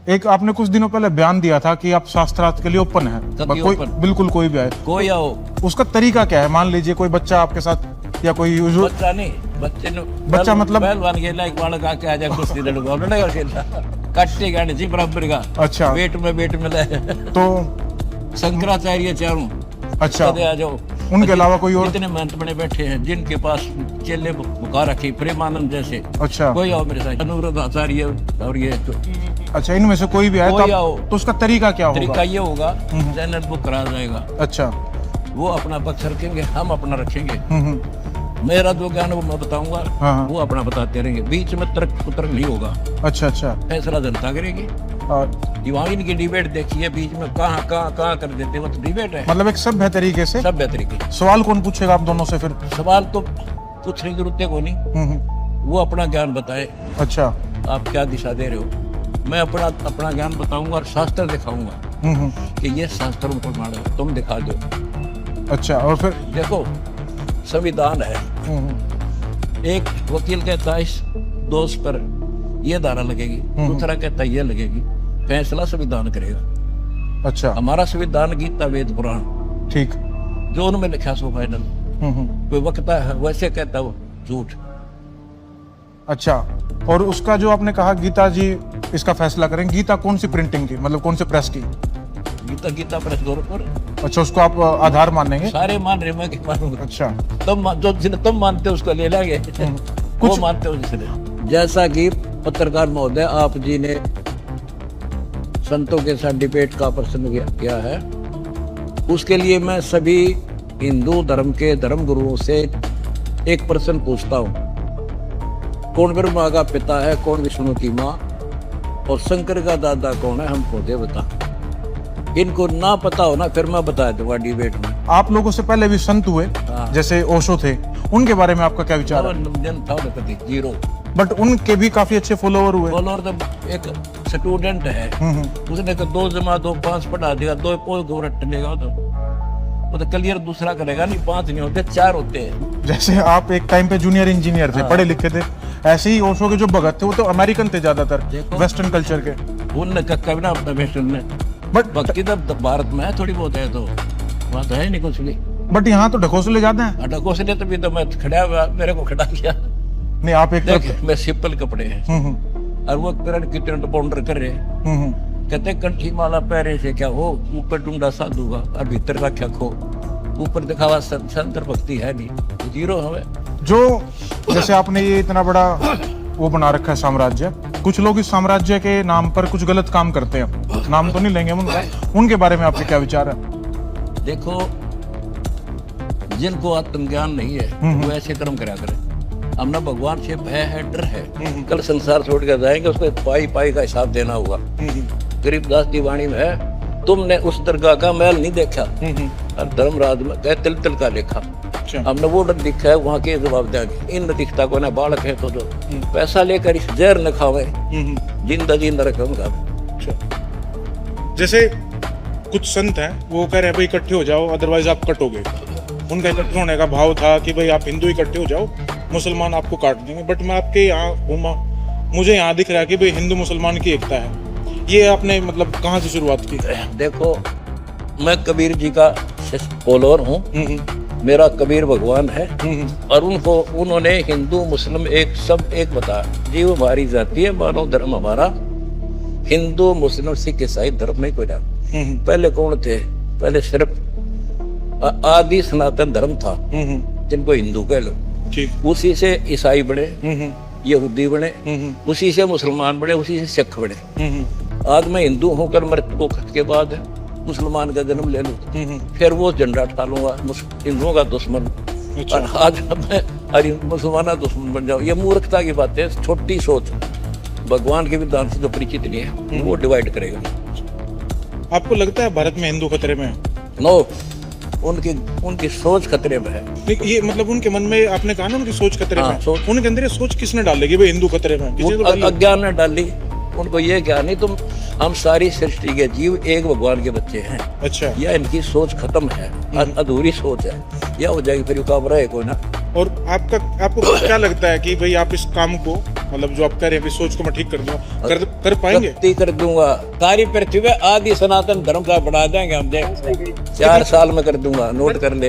एक आपने कुछ दिनों पहले बयान दिया था कि आप शास्त्रार्थ के लिए ओपन है, कोई बिल्कुल कोई भी आए, कोई आओ। उसका तरीका क्या है? मान लीजिए कोई बच्चा आपके साथ या कोई बच्चा नहीं, बच्चा मतलब पहलवान खेला, एक बालक आके आ जाए कुश्ती लड़वा लड़ेगा खेला, कट्टे गाने जी बराबर का। अच्छा, वेट में ले तो शंकराचार्य चारों। अच्छा, आ जाओ। उनके अलावा कोई और? इतने महंत बने बैठे हैं जिनके पास चेले बुका रखी, प्रेमानंद जैसे। अच्छा, कोई आओ मेरे साथ, अनुरुद्ध आचार्य और ये तो। अच्छा, इनमें से कोई भी आए तो उसका तरीका क्या होगा? तरीका ये होगा, चैनल बुक करा जाएगा। अच्छा, वो अपना पक्ष रखेंगे, हम अपना रखेंगे। मेरा जो ज्ञान वो मैं बताऊंगा, वो अपना बताते रहेंगे, बीच में तर्क कुतर्क नहीं होगा। अच्छा अच्छा, फैसला जनता करेगी। वहाँ इनकी डिबेट देखिए, बीच में कहाँ कर देते, वो तो डिबेट है। मतलब एक सभ्य तरीके से। सभ्य तरीके। सवाल कौन पूछेगा आप दोनों से फिर? सवाल तो पूछने की जरूरत है को नहीं, वो अपना ज्ञान बताए। अच्छा, आप क्या दिशा दे रहे हो, मैं अपना ज्ञान बताऊंगा और शास्त्र दिखाऊंगा कि ये शास्त्रों पर मानो, तुम दिखा दो। अच्छा, और फिर देखो संविधान है, एक वकील कहता है इस दोष पर ये धारा लगेगी, दूसरा कहता है ये लगेगी, फैसला संविधान करेगा। अच्छा, हमारा संविधान गीता वेद पुराण, ठीक, जो उनमें लिखा सो फाइनल। कोई वक्ता है वैसे कहता है वो झूठ। अच्छा, और उसका जो आपने कहा गीता जी इसका फैसला करें, गीता कौन सी प्रिंटिंग की, मतलब कौन से प्रेस की? गीता प्रेस गोरखपुर। अच्छा, उसको आप आधार मानेंगे? सारे मान रहे, मैं क्या मानूंगा। अच्छा, तुम मानते हो उसको ले लेंगे, वो मानते हो जिसने। जैसा कि पत्रकार महोदय आप जी ने संतों के साथ डिबेट का प्रश्न किया है, उसके लिए मैं सभी हिंदू धर्म के धर्म गुरुओं से एक प्रश्न पूछता हूँ, कौन ब्रह्मा का पिता है, कौन विष्णु की माँ, और शंकर का दादा कौन है, हमको दे बता। इनको ना पता हो ना, फिर मैं बता दूंगा डिबेट में। आप लोगों से पहले भी संत हुए, जैसे ओशो थे, उनके बारे में आपका क्या विचार है? जीरो। बट उनके भी काफी अच्छे फॉलोवर हुए। फॉलोवर तो एक स्टूडेंट है, उसने तो 2 जमा 2 5 पढ़ा दिया, 2 पोल रट लेगा तो वो तो क्लियर दूसरा करेगा नहीं, 5 नहीं होते 4 होते हैं। जैसे आप एक टाइम पे जूनियर इंजीनियर थे, पढ़े लिखे थे, ऐसे ही ओशो के जो भगत थे वो तो अमेरिकन थे ज्यादातर, वेस्टर्न कल्चर के। उनने कभी ना अपना वेस्टर्न में, बट भक्ति तो भारत में है थोड़ी बहुत है, तो वहाँ तो है नहीं कुछ भी। बट यहाँ तो ढकोसले जाते हैं। ढकोसले तो भी तो मैं खड़ा, मेरे को खड़ा किया नहीं, आप एक मैं सिंपल कपड़े हैं और वो किरण की पाउडर कर रहे, कहते कंठी माला पहरे से क्या हो, ऊपर डूंगा साधु का और भीतर का क्या खो, ऊपर दिखावा संतर भक्ति है नहीं, जीरो हमें। जो जैसे आपने ये इतना बड़ा वो बना रखा है साम्राज्य, कुछ लोग इस साम्राज्य के नाम पर कुछ गलत काम करते हैं, नाम तो नहीं लेंगे उनका, उनके बारे में आपके क्या विचार है? देखो, जिनको आत्मज्ञान नहीं है वो ऐसे कर्म करा करे। हमने भगवान से भय है, डर है, कल संसार छोड़ कर जाएंगे, उसको पाई का हिसाब देना होगा। गरीबदास की वाणी में है, तुमने उस दरगाह का महल नहीं देखा और धर्मराज में कह तिल तिल का देखा। हमने वो डर दिखा है, वहाँ के जवाब देंगे। इन दिखता को ना बालक है तो जो पैसा लेकर इस जहर न खावे, जिंदा जिंदा रखे उनका। जैसे कुछ संत हैं वो कह रहे हैं भाई इकट्ठे हो जाओ अदरवाइज आप कटोगे। उनका इकट्ठे होने का भाव था कि भाई आप हिंदू इकट्ठे हो जाओ, मुसलमान आपको काट देंगे। बट मैं आपके यहाँ घूमा, मुझे यहाँ दिख रहा है कि भाई हिंदू मुसलमान की एकता है। ये आपने मतलब कहाँ से शुरुआत की? देखो, मैं कबीर जी का फॉलोअर हूँ, मेरा कबीर भगवान है, और उन्होंने हिंदू मुस्लिम एक सब एक बताया, जीव हमारी जाति है, मानव धर्म हमारा, हिंदू मुस्लिम सिख ईसाई धर्म नहीं कोई डाल। पहले कौन थे? पहले सिर्फ आदि सनातन धर्म था जिनको हिंदू कह लो, उसी से ईसाई बने, यहूदी बने, उसी से मुसलमान बने, उसी से सिख बने। आज मैं हिंदू होकर मृत्यु के बाद मुसलमान का जन्म ले लूं, फिर वो झंडा उठा लूंगा हिंदुओं का दुश्मन, और आज मैं मुसलमान का दुश्मन बन जाऊं। ये मूर्खता की बात है, छोटी सोच। भगवान के विधान से जो परिचित नहीं है वो डिवाइड करेगा। आपको लगता है भारत में हिंदू खतरे में है? नो, उनकी सोच खतरे में है। ये मतलब उनके मन में, आपने कहा ना उनकी सोच खतरे में, उनके अंदर ये सोच किसने डालेगी भाई हिंदू खतरे में? अज्ञान ने डाली। उनको ये ज्ञान नहीं, तुम हम सारी सृष्टि के जीव एक भगवान के बच्चे हैं। अच्छा, या इनकी सोच खत्म है, अधूरी सोच है, या हो जाएगी फिर काम रहे कोई ना। और आपको क्या लगता है कि भाई आप इस काम को मतलब जो आप कह रहे हैं कि सोच को मैं ठीक कर दूंगा, कर पाएंगे? गलती कर दूंगा। सारी पृथ्वी पे आदि सनातन धर्म का बढ़ा देंगे हम, देख 4 साल में कर दूंगा, नोट कर ले।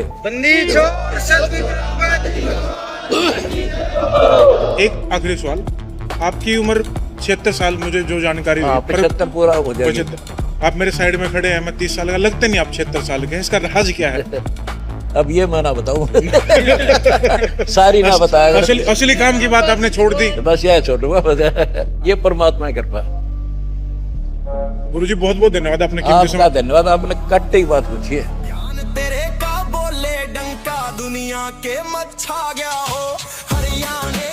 एक आखिरी सवाल, आपकी उम्र 76 साल, मुझे जो जानकारी हुई, 75 पूरा हो जाएगा। 75। आप मेरे साइड में खड़े हैं, मैं 30 साल का, लगते नहीं आप 76 साल के हैं, इसका राज क्या है? अब ये मैं ना बताऊं सारी ना बताया। असली काम की बात आपने छोड़ दी। बस यह छोड़ूंगा, ये परमात्मा की कृपा। गुरुजी बहुत बहुत धन्यवाद, आपने आपका धन्यवाद, आपने कट्टी बात पूछी है। तेरे का बोले डंका दुनिया के मत छा गया हो हरियाणा।